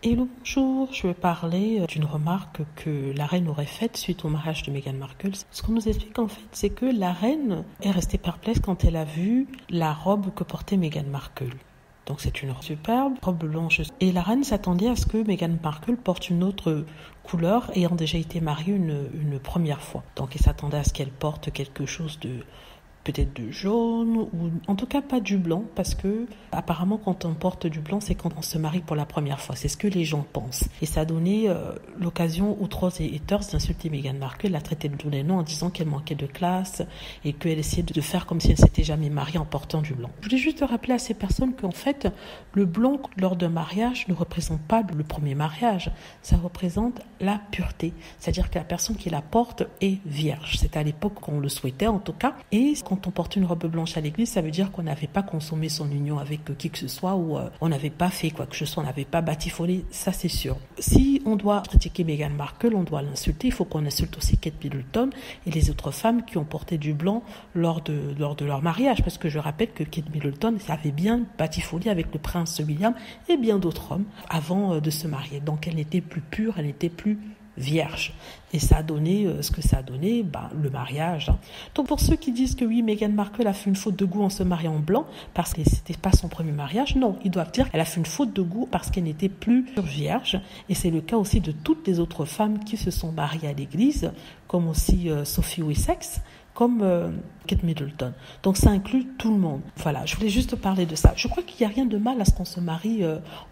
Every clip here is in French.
Hello, bonjour, je vais parler d'une remarque que la reine aurait faite suite au mariage de Meghan Markle. Ce qu'on nous explique en fait, c'est que la reine est restée perplexe quand elle a vu la robe que portait Meghan Markle. Donc c'est une superbe robe blanche. Et la reine s'attendait à ce que Meghan Markle porte une autre couleur ayant déjà été mariée une première fois. Donc elle s'attendait à ce qu'elle porte quelque chose de peut-être de jaune, ou en tout cas pas du blanc, parce que apparemment quand on porte du blanc, c'est quand on se marie pour la première fois. C'est ce que les gens pensent. Et ça a donné l'occasion aux trolls et haters d'insulter Meghan Markle, la traiter de tous les noms en disant qu'elle manquait de classe et qu'elle essayait de faire comme si elle s'était jamais mariée en portant du blanc. Je voulais juste rappeler à ces personnes qu'en fait, le blanc lors d'un mariage ne représente pas le premier mariage. Ça représente la pureté. C'est-à-dire que la personne qui la porte est vierge. C'est à l'époque qu'on le souhaitait en tout cas. Et quand on porte une robe blanche à l'église, ça veut dire qu'on n'avait pas consommé son union avec qui que ce soit ou on n'avait pas fait quoi que ce soit, on n'avait pas batifolé, ça c'est sûr. Si on doit critiquer Meghan Markle, on doit l'insulter, il faut qu'on insulte aussi Kate Middleton et les autres femmes qui ont porté du blanc lors de leur mariage, parce que je rappelle que Kate Middleton avait bien batifolé avec le prince William et bien d'autres hommes avant de se marier. Donc elle n'était plus pure, elle n'était plus vierge. Et ça a donné ce que ça a donné, le mariage. Donc pour ceux qui disent que oui, Meghan Markle a fait une faute de goût en se mariant en blanc parce que c'était pas son premier mariage, non, ils doivent dire qu'elle a fait une faute de goût parce qu'elle n'était plus vierge. Et c'est le cas aussi de toutes les autres femmes qui se sont mariées à l'église, comme aussi Sophie Wessex, comme Kate Middleton. Donc ça inclut tout le monde. Voilà, je voulais juste parler de ça. Je crois qu'il n'y a rien de mal à ce qu'on se marie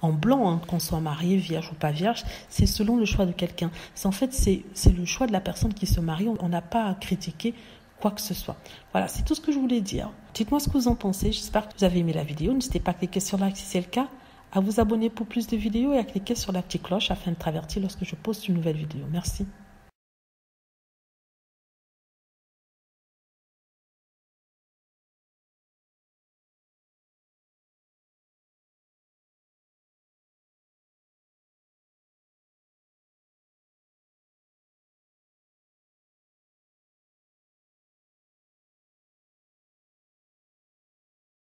en blanc, qu'on soit marié, vierge ou pas vierge. C'est selon le choix de quelqu'un. En fait, c'est le choix de la personne qui se marie. On n'a pas à critiquer quoi que ce soit. Voilà, c'est tout ce que je voulais dire. Dites-moi ce que vous en pensez. J'espère que vous avez aimé la vidéo. N'hésitez pas à cliquer sur like si c'est le cas, à vous abonner pour plus de vidéos et à cliquer sur la petite cloche afin de être averti lorsque je poste une nouvelle vidéo. Merci.